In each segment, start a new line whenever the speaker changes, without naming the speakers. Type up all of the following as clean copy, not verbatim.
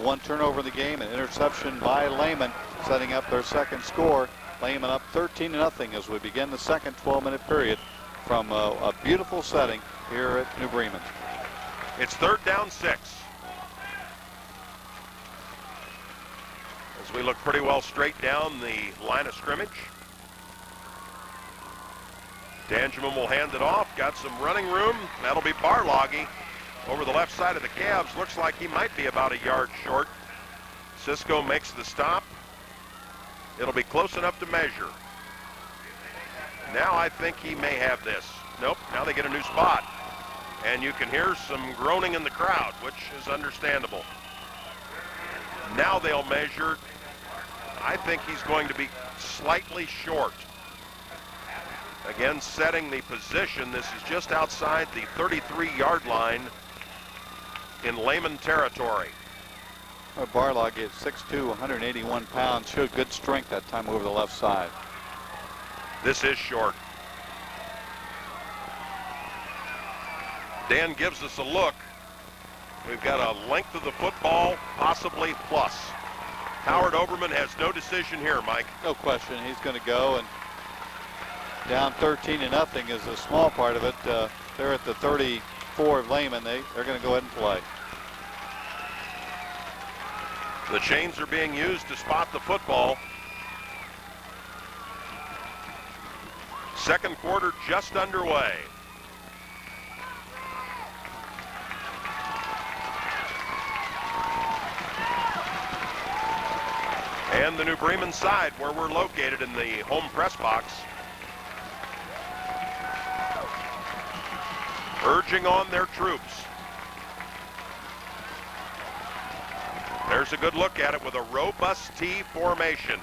One turnover in the game, an interception by Lehman, setting up their second score. Lehman up 13-0 as we begin the second 12-minute period from a beautiful setting here at New Bremen.
It's 3rd down 6. As we look pretty well straight down the line of scrimmage. Danjamin will hand it off. Got some running room. That'll be Barloggy over the left side of the Cavs. Looks like he might be about a yard short. Cisco makes the stop. It'll be close enough to measure. Now I think he may have this. Nope, now they get a new spot. And you can hear some groaning in the crowd, which is understandable. Now they'll measure. I think he's going to be slightly short. Again, setting the position. This is just outside the 33-yard line in Lehman territory.
Barloggy at 6'2", 181 pounds, showed good strength that time over the left side.
This is short. Dan gives us a look. We've got a length of the football, possibly plus. Howard Overman has no decision here, Mike.
No question. He's going to go, and down 13-0 is a small part of it. They're at the 34 of Lehman. They're going to go ahead and play.
The chains are being used to spot the football. Second quarter just underway. And the New Bremen side, where we're located in the home press box, urging on their troops. There's a good look at it with a robust T formation.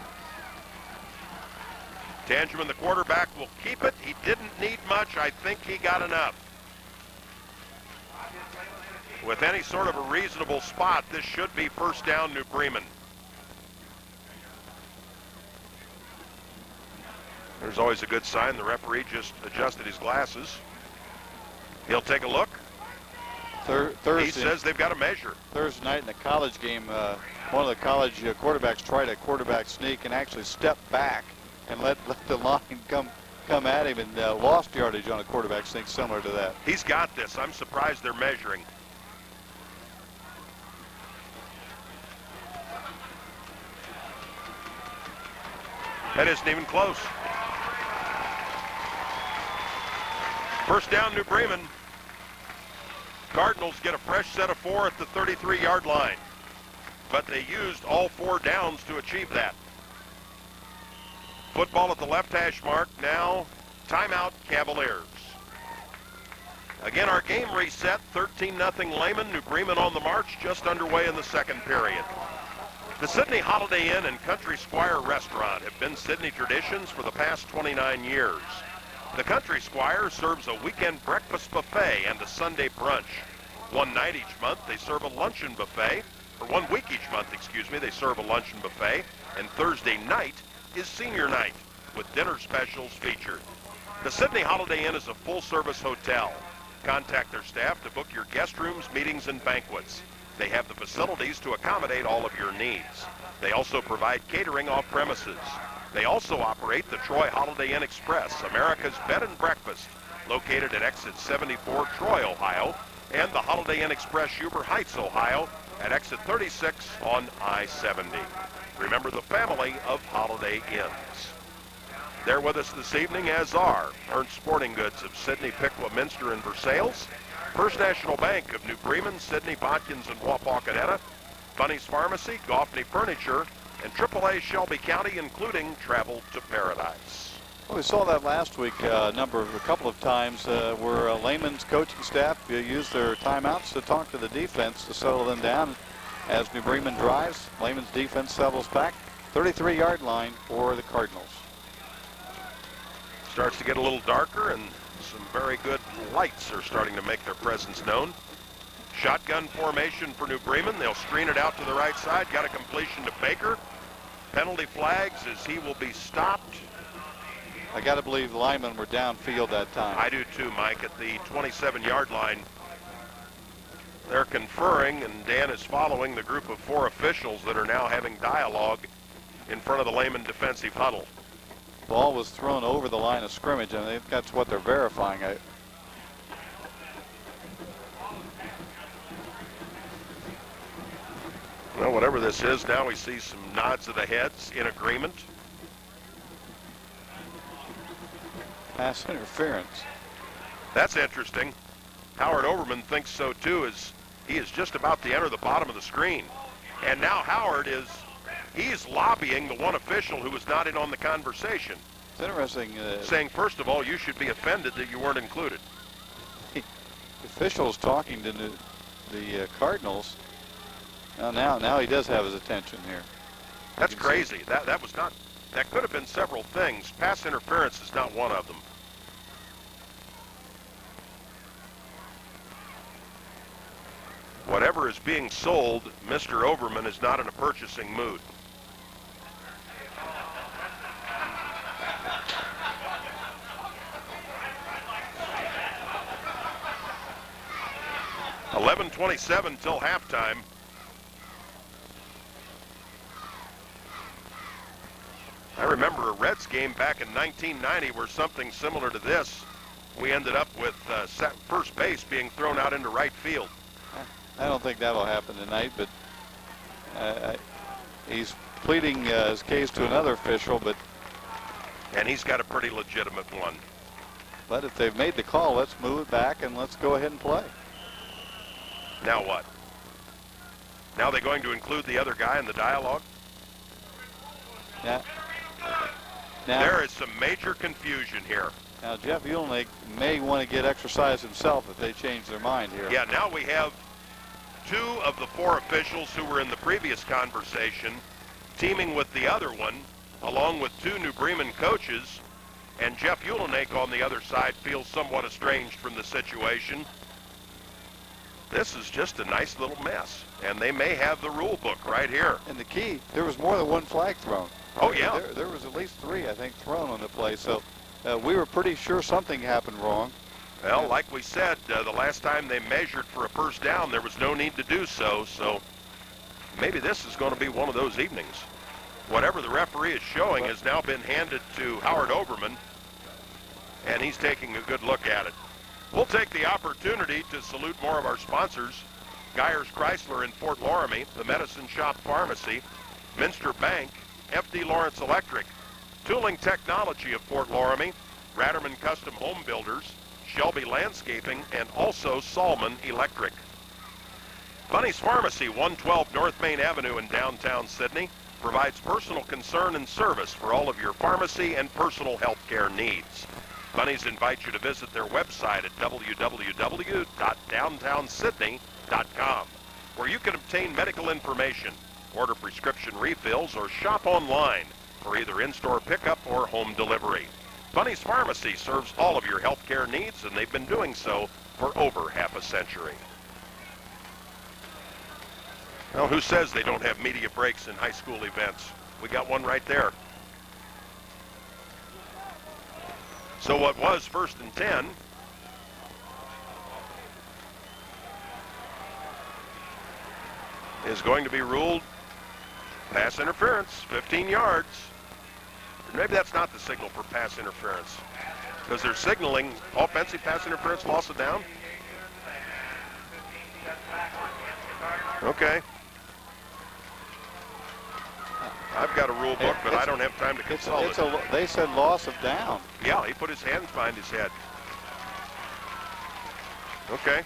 Danjamin, the quarterback, will keep it. He didn't need much. I think he got enough. With any sort of a reasonable spot, this should be first down New Bremen. There's always a good sign. The referee just adjusted his glasses. He'll take a look.
Thursday,
he says they've got to measure.
Thursday night in the college game, one of the college quarterbacks tried a quarterback sneak and actually stepped back and let the line come at him and lost yardage on a quarterback sneak similar to that.
He's got this. I'm surprised they're measuring. That isn't even close. First down, New Bremen. Cardinals get a fresh set of 4 at the 33-yard line, but they used all 4 downs to achieve that. Football at the left hash mark. Now, timeout, Cavaliers. Again, our game reset, 13-0 Lehman. New Bremen on the march, just underway in the second period. The Sydney Holiday Inn and Country Squire Restaurant have been Sydney traditions for the past 29 years. The Country Squire serves a weekend breakfast buffet and a Sunday brunch. One night each month, they serve a luncheon buffet. Or 1 week each month, they serve a luncheon buffet. And Thursday night is senior night, with dinner specials featured. The Sydney Holiday Inn is a full-service hotel. Contact their staff to book your guest rooms, meetings, and banquets. They have the facilities to accommodate all of your needs. They also provide catering off premises. They also operate the Troy Holiday Inn Express, America's bed and breakfast, located at exit 74, Troy, Ohio, and the Holiday Inn Express, Huber Heights, Ohio, at exit 36 on I-70. Remember the family of Holiday Inns. They're with us this evening, as are Ernst Sporting Goods of Sydney, Piqua, Minster, and Versailles, First National Bank of New Bremen, Sydney, Botkins, and Wapakoneta, Bunny's Pharmacy, Goffney Furniture, and AAA Shelby County, including Travel to Paradise.
Well, we saw that last week a couple of times where Lehman's coaching staff used their timeouts to talk to the defense to settle them down. As New Bremen drives, Lehman's defense settles back, 33-yard line for the Cardinals.
Starts to get a little darker, and some very good lights are starting to make their presence known. Shotgun formation for New Bremen. They'll screen it out to the right side. Got a completion to Baker. Penalty flags as he will be stopped.
I got to believe the linemen were downfield that time.
I do too, Mike, at the 27-yard line. They're conferring, and Dan is following the group of 4 officials that are now having dialogue in front of the Lehman defensive huddle.
Ball was thrown over the line of scrimmage, and I think that's what they're verifying.
Well, whatever this is, now we see some nods of the heads in agreement.
Pass interference.
That's interesting. Howard Overman thinks so too, as he is just about to enter the bottom of the screen. And now Howard he's lobbying the one official who was not in on the conversation.
It's interesting.
Saying, first of all, you should be offended that you weren't included.
The official's talking to the Cardinals. Now he does have his attention here.
That's crazy. That could have been several things. Pass interference is not one of them. Whatever is being sold, Mr. Overman is not in a purchasing mood. $11:27 till halftime. I remember a Reds game back in 1990 where something similar to this, we ended up with first base being thrown out into right field.
I don't think that'll happen tonight, but he's pleading his case to another official,
and he's got a pretty legitimate one.
But if they've made the call, let's move it back and let's go ahead and play.
Now what? Now they're going to include the other guy in the dialogue?
Yeah.
There is some major confusion here.
Now Jeff Uelnig may want to get exercise himself if they change their mind here.
Yeah, now we have 2 of the 4 officials who were in the previous conversation teaming with the other one, along with 2 New Bremen coaches, and Jeff Uelnig on the other side feels somewhat estranged from the situation. This is just a nice little mess, and they may have the rule book right here.
And the key, there was more than one flag thrown.
Oh, yeah.
There was at least 3, I think, thrown on the play, so we were pretty sure something happened wrong.
Well, like we said, the last time they measured for a first down, there was no need to do so, so maybe this is going to be one of those evenings. Whatever the referee is showing has now been handed to Howard Overman, and he's taking a good look at it. We'll take the opportunity to salute more of our sponsors: Geyers Chrysler in Fort Loramie, the Medicine Shop Pharmacy, Minster Bank, FD Lawrence Electric, Tooling Technology of Fort Loramie, Ratterman Custom Home Builders, Shelby Landscaping, and also Salmon Electric. Bunny's Pharmacy, 112 North Main Avenue in downtown Sydney, provides personal concern and service for all of your pharmacy and personal health care needs. Bunny's invites you to visit their website at www.downtownsydney.com, where you can obtain medical information, order prescription refills, or shop online for either in-store pickup or home delivery. Bunny's Pharmacy serves all of your health care needs, and they've been doing so for over half a century. Well, who says they don't have media breaks in high school events? We got one right there. So what was 1st and 10 is going to be ruled pass interference, 15 yards. Maybe that's not the signal for pass interference, because they're signaling offensive pass interference, loss of down. Okay. I've got a rule book, but I don't have time to consult it.
They said loss of down.
Yeah, he put his hands behind his head. Okay.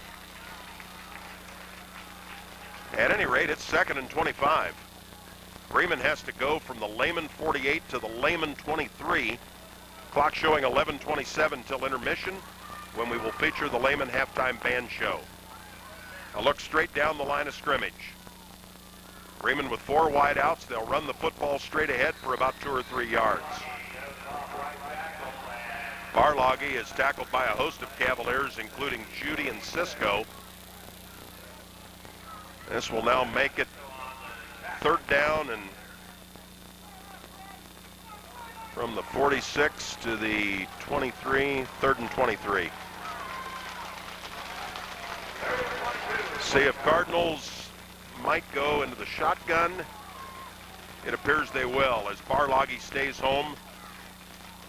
At any rate, it's 2nd and 25. Bremen has to go from the Lehman 48 to the Lehman 23. Clock showing 11:27 till intermission, when we will feature the Lehman halftime band show. A look straight down the line of scrimmage. Bremen with 4 wideouts. They'll run the football straight ahead for about 2 or 3 yards. Barloggy is tackled by a host of Cavaliers, including Judy and Cisco. This will now make it 3rd down and from the 46 to the 23, 3rd and 23. See if Cardinals might go into the shotgun. It appears they will, as Barloggy stays home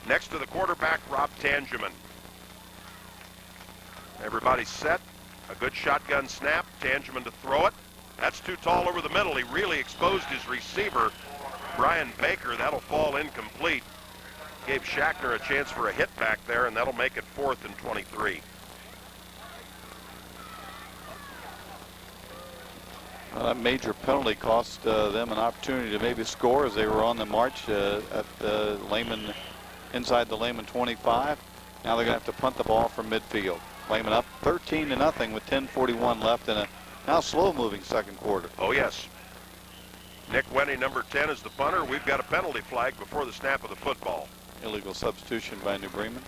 next to the quarterback, Rob Tangeman. Everybody's set. A good shotgun snap. Tangeman to throw it. That's too tall over the middle. He really exposed his receiver, Brian Baker. That'll fall incomplete. Gave Shackner a chance for a hit back there, and that'll make it 4th and 23.
That major penalty cost them an opportunity to maybe score as they were on the march at Lehman, inside the Lehman 25. Now they're going to have to punt the ball from midfield. Lehman up 13-0 with 10:41 left in a now slow-moving second quarter.
Oh, yes. Nick Wenny, number 10, is the punter. We've got a penalty flag before the snap of the football.
Illegal substitution by New Bremen.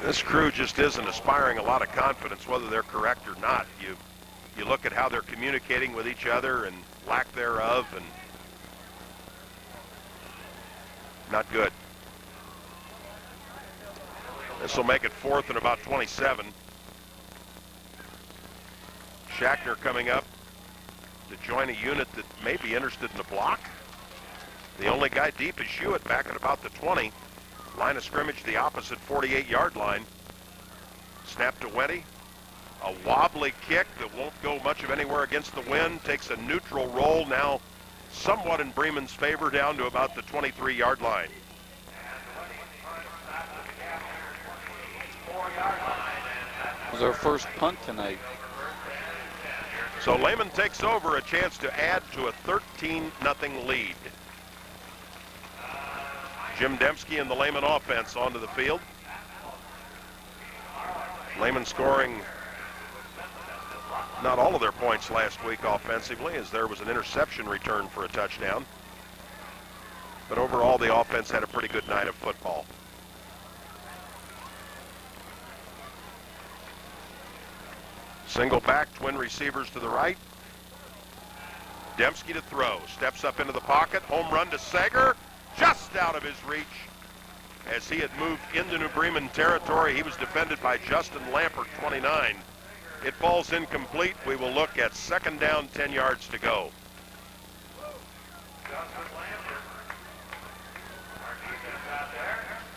This crew just isn't aspiring a lot of confidence, whether they're correct or not. You look at how they're communicating with each other and lack thereof, and not good. This will make it 4th and about 27. Shackner coming up to join a unit that may be interested in the block. The only guy deep is Hewitt back at about the 20. Line of scrimmage, the opposite 48-yard line. Snap to Wendy. A wobbly kick that won't go much of anywhere against the wind. Takes a neutral roll, now somewhat in Bremen's favor, down to about the 23-yard line.
It was our first punt tonight.
So Lehman takes over, a chance to add to a 13-0 lead. Jim Dembski and the Lehman offense onto the field. Lehman scoring not all of their points last week offensively, as there was an interception return for a touchdown. But overall, the offense had a pretty good night of football. Single back, twin receivers to the right. Dembski to throw, steps up into the pocket, home run to Sager. Just out of his reach. As he had moved into New Bremen territory, he was defended by Justin Lampert, 29. It falls incomplete. We will look at 2nd down, 10 yards to go.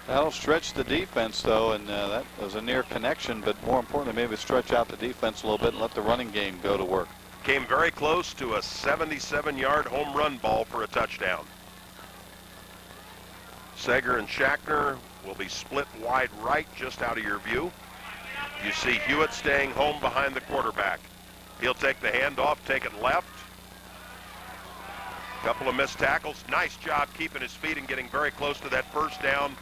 That'll stretch the defense, though, and that was a near connection, but more importantly, maybe stretch out the defense a little bit and let the running game go to work.
Came very close to a 77-yard home run ball for a touchdown. Sager and Shackner will be split wide right, just out of your view. You see Hewitt staying home behind the quarterback. He'll take the handoff, take it left. Couple of missed tackles. Nice job keeping his feet and getting very close to that first down.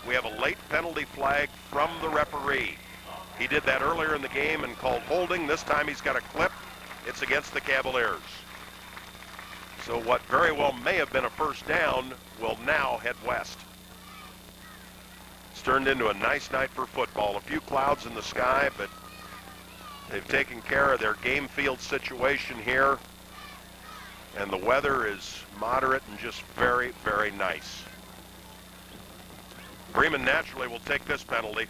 We have a late penalty flag from the referee. He did that earlier in the game and called holding. This time he's got a clip. It's against the Cavaliers. So what very well may have been a first down will now head west. It's turned into a nice night for football. A few clouds in the sky, but they've taken care of their game field situation here. And the weather is moderate and just very, very nice. Bremen naturally will take this penalty.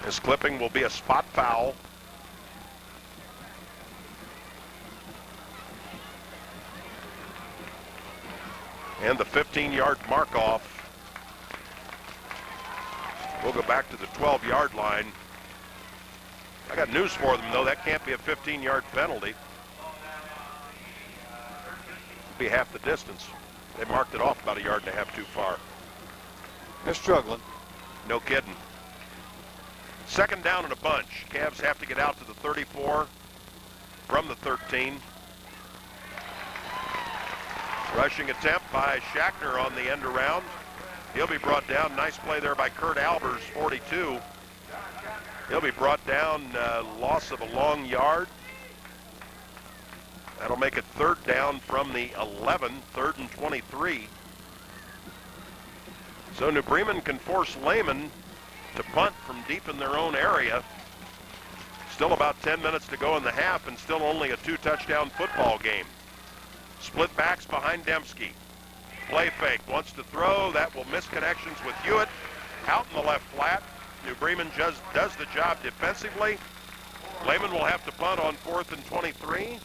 This clipping will be a spot foul. And the 15-yard mark off. We'll go back to the 12-yard line. I got news for them, though. That can't be a 15-yard penalty. It'll be half the distance. They marked it off about 1.5 yards too far.
They're struggling.
No kidding. 2nd down in a bunch. Cavs have to get out to the 34 from the 13. Rushing attempt by Shackner on the end around. He'll be brought down. Nice play there by Kurt Albers, 42. He'll be brought down, loss of a long yard. That'll make it 3rd down from the 11, 3rd and 23. So New Bremen can force Lehman to punt from deep in their own area. Still about 10 minutes to go in the half and still only a 2-touchdown football game. Split backs behind Dembski. Play fake, wants to throw, that will miss connections with Hewitt. Out in the left flat. New Bremen just does the job defensively. Lehman will have to punt on 4th and 23.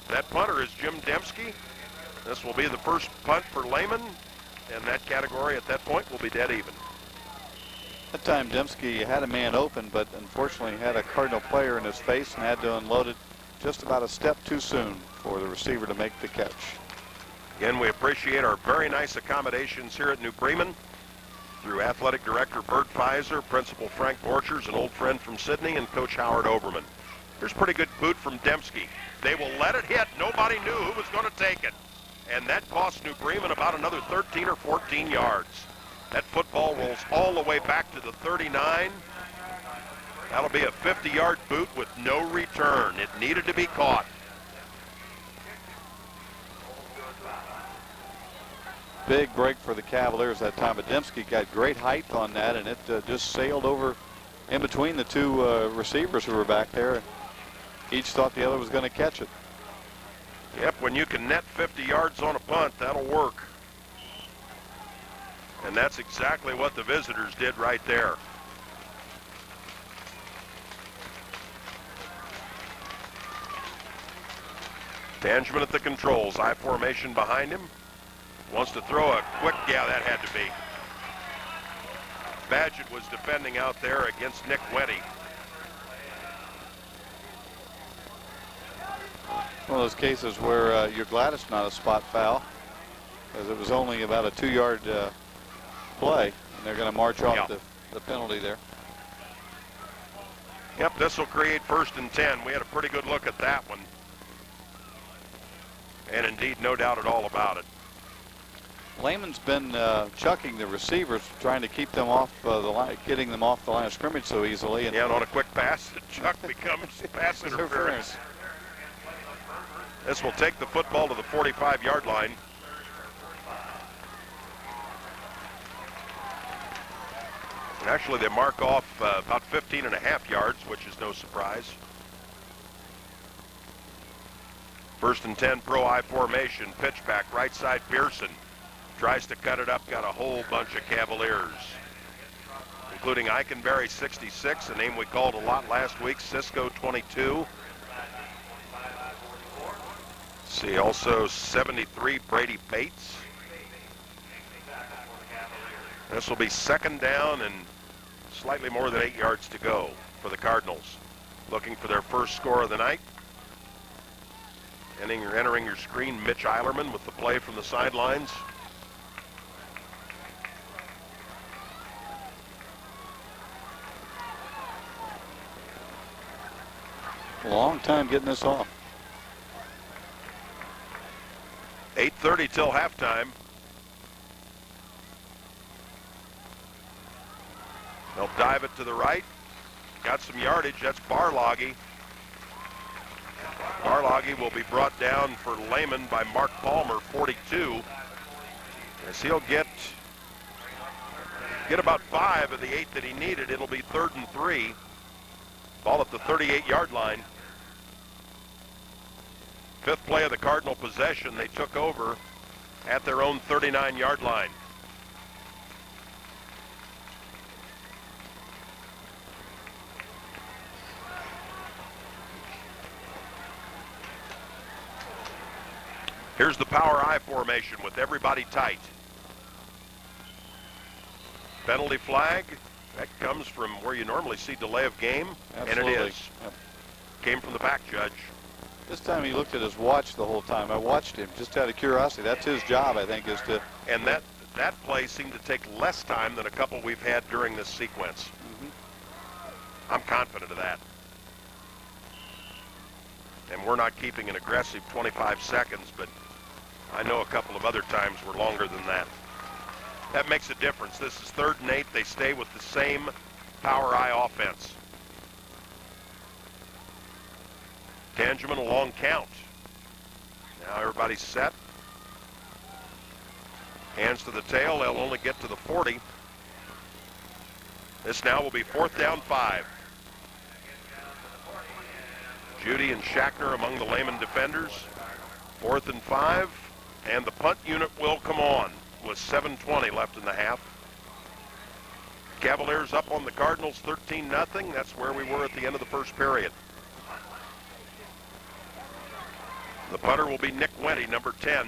That punter is Jim Dembski. This will be the first punt for Lehman, and that category at that point will be dead even.
That time Dembski had a man open, but unfortunately had a Cardinal player in his face and had to unload it just about a step too soon for the receiver to make the catch.
Again, we appreciate our very nice accommodations here at New Bremen through Athletic Director Bert Pfizer, Principal Frank Borchers, an old friend from Sydney, and Coach Howard Oberman. Here's pretty good boot from Dembski. They will let it hit. Nobody knew who was going to take it. And that cost New Bremen about another 13 or 14 yards. That football rolls all the way back to the 39. That'll be a 50-yard boot with no return. It needed to be caught.
Big break for the Cavaliers that time, but Dembski got great height on that, and it just sailed over in between the two receivers who were back there. Each thought the other was going to catch it.
Yep, when you can net 50 yards on a punt, that'll work. And that's exactly what the visitors did right there. Tangeman at the controls, I formation behind him. Wants to throw a quick, yeah, that had to be. Badgett was defending out there against Nick Weddy.
One of those cases where you're glad it's not a spot foul, because it was only about a 2-yard play, and they're going to march off the penalty there.
Yep, this will create 1st and 10. We had a pretty good look at that one. And indeed, no doubt at all about it.
Lehman's been chucking the receivers, trying to keep them off the line, getting them off the line of scrimmage so easily. And
yeah, and on a quick pass, the chuck becomes pass interference. This will take the football to the 45-yard line. And actually, they mark off about 15.5 yards, which is no surprise. 1st and 10, pro I formation, pitch back, right side Pearson. Tries to cut it up, got a whole bunch of Cavaliers, including Eikenberry, 66, a name we called a lot last week, Cisco, 22. See, also 73, Brady Bates. This will be 2nd down and slightly more than 8 yards to go for the Cardinals. Looking for their first score of the night. Entering your screen, Mitch Eilerman with the play from the sidelines.
Long time getting this off.
8:30 till halftime. They'll dive it to the right. Got some yardage. That's Barloggy. Barloggy will be brought down for Lehman by Mark Palmer, 42. As he'll get about 5 of the 8 that he needed. It'll be 3rd and 3. Ball at the 38-yard line. 5th play of the Cardinal possession. They took over at their own 39-yard line. Here's the power I formation with everybody tight. Penalty flag. That comes from where you normally see delay of game.
Absolutely.
And it is.
Yep.
Came from the back judge.
This time he looked at his watch the whole time. I watched him just out of curiosity. That's his job, I think, is to...
And that play seemed to take less time than a couple we've had during this sequence. I'm confident of that. And we're not keeping an aggressive 25 seconds, but I know a couple of other times were longer than that. That makes a difference. This is 3rd and 8. They stay with the same power I offense. Tangeman, a long count. Now everybody's set. Hands to the tail. They'll only get to the 40. This now will be 4th down 5. Judy and Shackner among the Lehman defenders. 4th and 5, and the punt unit will come on with 7:20 left in the half. Cavaliers up on the Cardinals 13-0. That's where we were at the end of the first period. The punter will be Nick Wenty, number 10.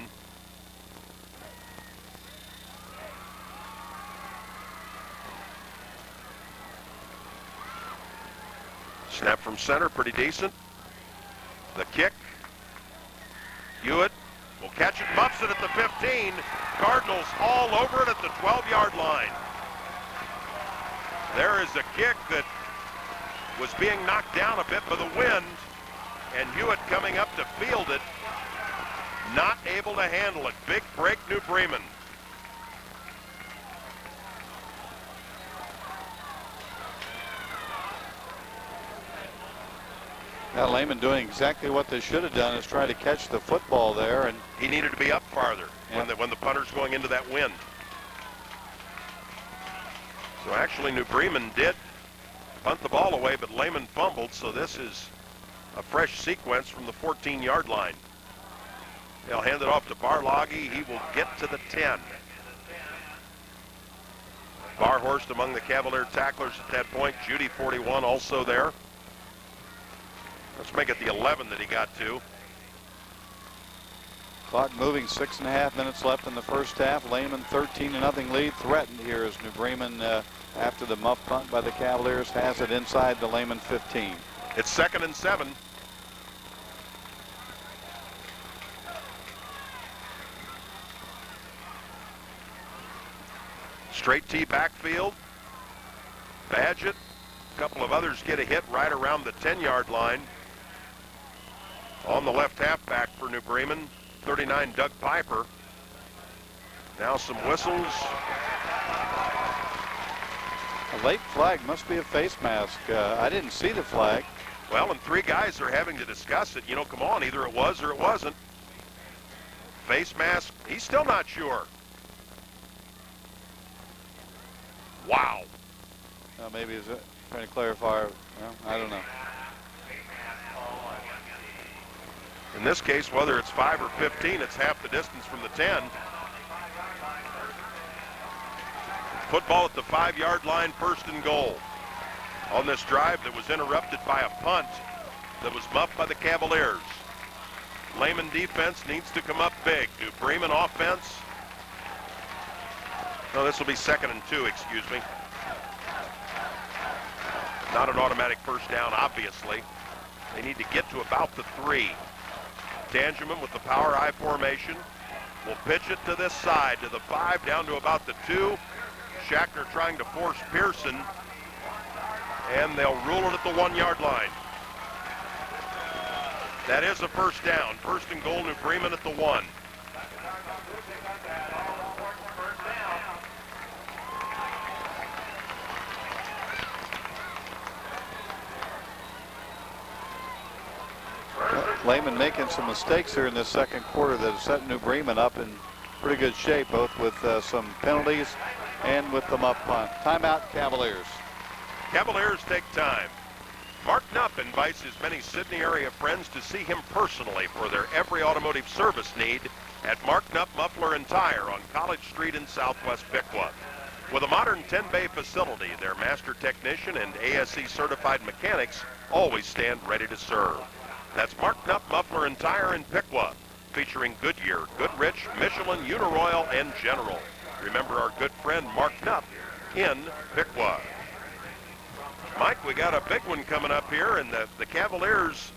Snap from center, pretty decent. The kick. Hewitt will catch it, muffs it at the 15. Cardinals all over it at the 12-yard line. There is a kick that was being knocked down a bit by the wind, and Hewitt coming up to field it, not able to handle it. Big break, New Bremen.
Now Lehman doing exactly what they should have done, is try to catch the football there, and
he needed to be up farther when the punter's going into that wind. So actually New Bremen did punt the ball away, but Lehman fumbled, so this is a fresh sequence from the 14-yard line. They'll hand it off to Barloggy. He will get to the 10. Barhorst among the Cavalier tacklers at that point. Judy, 41, also there. Let's make it the 11 that he got to.
Clock moving, 6.5 minutes left in the first half. Lehman 13-0 lead threatened here as New Bremen, after the muff punt by the Cavaliers, has it inside the Lehman 15.
It's 2nd and 7. Straight T backfield. Badgett. A couple of others get a hit right around the 10-yard line. On the left halfback for New Bremen, 39, Doug Piper. Now some whistles.
A late flag, must be a face mask. I didn't see the flag.
Well, and 3 guys are having to discuss it. You know, come on, either it was or it wasn't. Face mask, he's still not sure. Wow.
Maybe he's trying to clarify. Well, I don't know.
In this case, whether it's 5 or 15, it's half the distance from the 10. Football at the 5-yard line, 1st and goal. On this drive that was interrupted by a punt that was muffed by the Cavaliers. Lehman defense needs to come up big. New Bremen offense. No, this will be 2nd and 2, excuse me. Not an automatic first down, obviously. They need to get to about the 3. Tangeman with the power I formation will pitch it to this side, to the 5, down to about the 2. Shackner trying to force Pearson, and they'll rule it at the 1-yard line. That is a first down. 1st and goal, New Bremen at the 1.
Lehman making some mistakes here in this second quarter that have set New Bremen up in pretty good shape, both with some penalties and with the muff punt. Timeout, Cavaliers.
Cavaliers take time. Mark Knupp invites his many Sydney area friends to see him personally for their every automotive service need at Mark Knupp Muffler and Tire on College Street in Southwest Piqua. With a modern 10-bay facility, their master technician and ASE certified mechanics always stand ready to serve. That's Mark Knupp Muffler and Tire in Piqua, featuring Goodyear, Goodrich, Michelin, Uniroyal, and General. Remember our good friend Mark Knupp in Piqua. Mike, we got a big one coming up here, and the Cavaliers,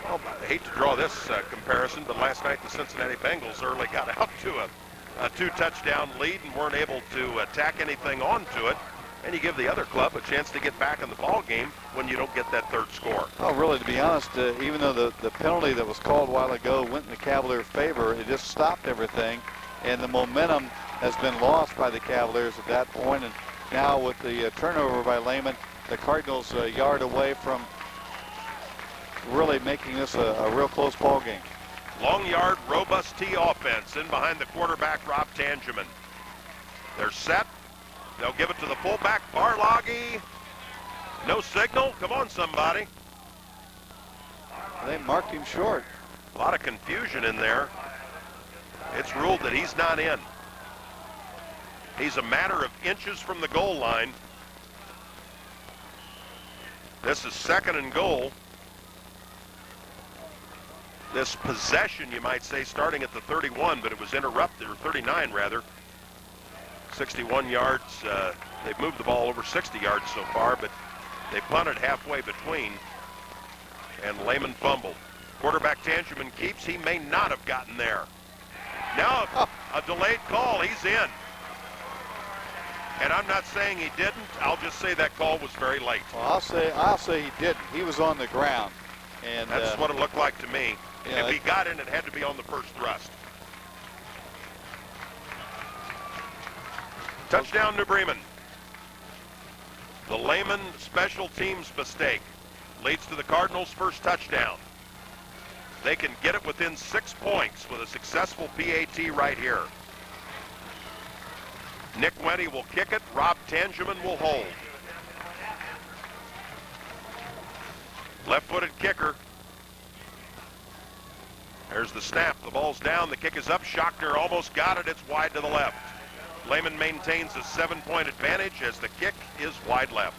well, I hate to draw this comparison, but last night the Cincinnati Bengals early got out to a 2-touchdown lead and weren't able to tack anything onto it. And you give the other club a chance to get back in the ball game when you don't get that 3rd score.
Oh, really, to be honest, even though the penalty that was called a while ago went in the Cavalier favor, it just stopped everything, and the momentum has been lost by the Cavaliers at that point. And now with the turnover by Lehman, the Cardinals a yard away from really making this a real close ball game.
Long yard, robust T offense in behind the quarterback, Rob Tangeman. They're set. They'll give it to the fullback, Barloggy. No signal. Come on, somebody.
They marked him short.
A lot of confusion in there. It's ruled that he's not in. He's a matter of inches from the goal line. This is 2nd and goal. This possession, you might say, starting at the 31, but it was interrupted, or 39 rather. 61 yards. They've moved the ball over 60 yards so far, but they punted halfway between, and Lehman fumbled. Quarterback Tangeman keeps. He may not have gotten there. Now a delayed call. He's in. And I'm not saying he didn't. I'll just say that call was very late.
Well, I'll say he didn't. He was on the ground, and
that's what it looked like to me.
Yeah,
if he got in, it had to be on the first thrust. Touchdown, New Bremen. The Lehman special teams mistake leads to the Cardinals' first touchdown. They can get it within 6 points with a successful PAT right here. Nick Wendy will kick it. Rob Tangeman will hold. Left-footed kicker. There's the snap. The ball's down. The kick is up. Schochner almost got it. It's wide to the left. Lehman maintains a 7-point advantage as the kick is wide left.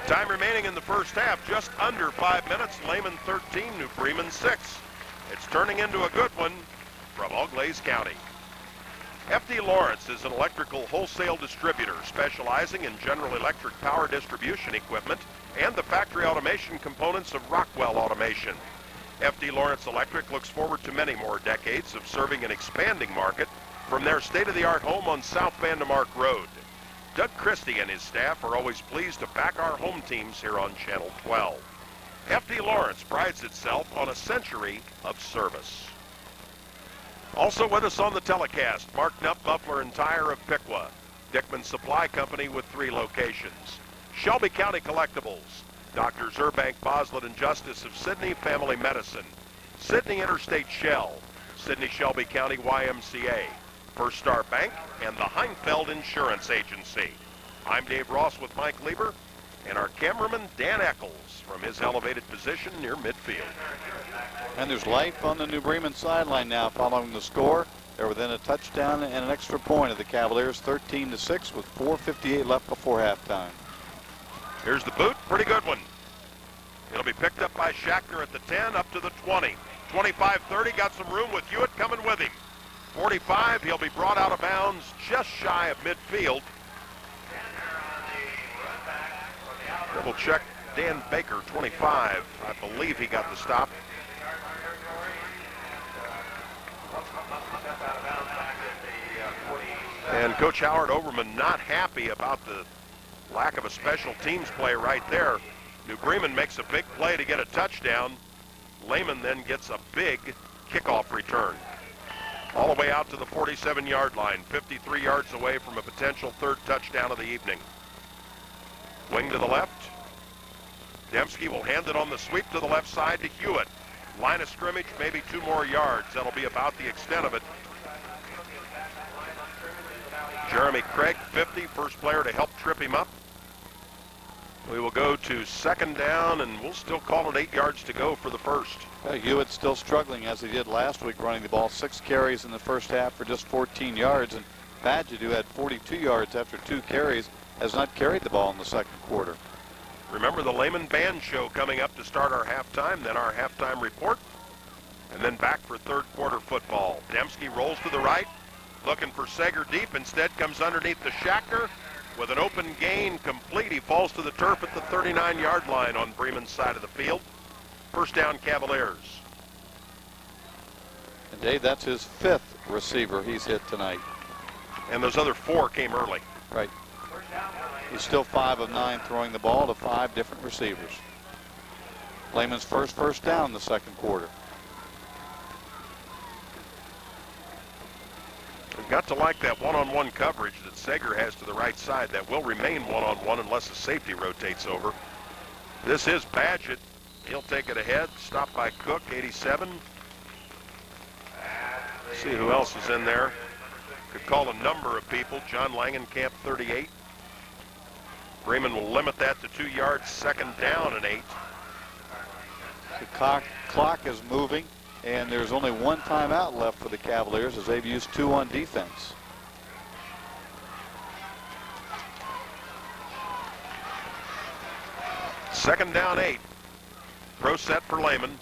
Time remaining in the first half, just under 5 minutes. Lehman 13, New Bremen 6. It's turning into a good one from Auglaize County. FD Lawrence is an electrical wholesale distributor specializing in General Electric power distribution equipment and the factory automation components of Rockwell Automation. FD Lawrence Electric looks forward to many more decades of serving an expanding market from their state-of-the-art home on South Vandemark Road. Doug Christie and his staff are always pleased to back our home teams here on Channel 12. FD Lawrence prides itself on a century of service. Also with us on the telecast, Mark Knupp, Muffler and Tire of Piqua, Dickman Supply Company with 3 locations, Shelby County Collectibles, Doctors Urbank, Boslett and Justice of Sidney Family Medicine, Sidney Interstate Shell, Sidney Shelby County YMCA, First Star Bank, and the Heinfeld Insurance Agency. I'm Dave Ross with Mike Lieber and our cameraman Dan Eccles from his elevated position near midfield.
And there's life on the New Bremen sideline now following the score. They're within a touchdown and an extra point of the Cavaliers, 13-6 with 4:58 left before halftime.
Here's the boot, pretty good one. It'll be picked up by Schochner at the 10, up to the 20. 25-30, got some room with Hewitt coming with him. 45, he'll be brought out of bounds just shy of midfield. Double check Dan Baker, 25. I believe he got the stop. And Coach Howard Overman not happy about the lack of a special teams play right there. New Bremen makes a big play to get a touchdown. Lehman then gets a big kickoff return. All the way out to the 47-yard line, 53 yards away from a potential 3rd touchdown of the evening. Wing to the left. Dembski will hand it on the sweep to the left side to Hewitt. Line of scrimmage, maybe 2 more yards. That'll be about the extent of it. Jeremy Craig, 50, first player to help trip him up. We will go to 2nd down, and we'll still call it 8 yards to go for the first.
Hewitt's still struggling as he did last week, running the ball 6 carries in the first half for just 14 yards. And Badgett, who had 42 yards after 2 carries, has not carried the ball in the second quarter.
Remember the Lehman Band show coming up to start our halftime, then our halftime report, and then back for 3rd quarter football. Dembski rolls to the right, looking for Sager deep. Instead comes underneath the Schochner with an open gain complete. He falls to the turf at the 39-yard line on Bremen's side of the field. First down, Cavaliers.
And Dave, that's his 5th receiver he's hit tonight.
And those other 4 came early.
Right. He's still 5 of 9 throwing the ball to 5 different receivers. Lehman's first down in the second quarter.
We've got to like that one-on-one coverage that Sager has to the right side. That will remain one-on-one unless the safety rotates over. This is Badgett. He'll take it ahead. Stopped by Cook, 87. See who else is in there. Could call a number of people. John Langenkamp, 38. Bremen will limit that to 2 yards. 2nd down and 8.
The clock is moving, and there's only one timeout left for the Cavaliers as they've used 2 on defense.
Second down 8. Pro set for Lehman.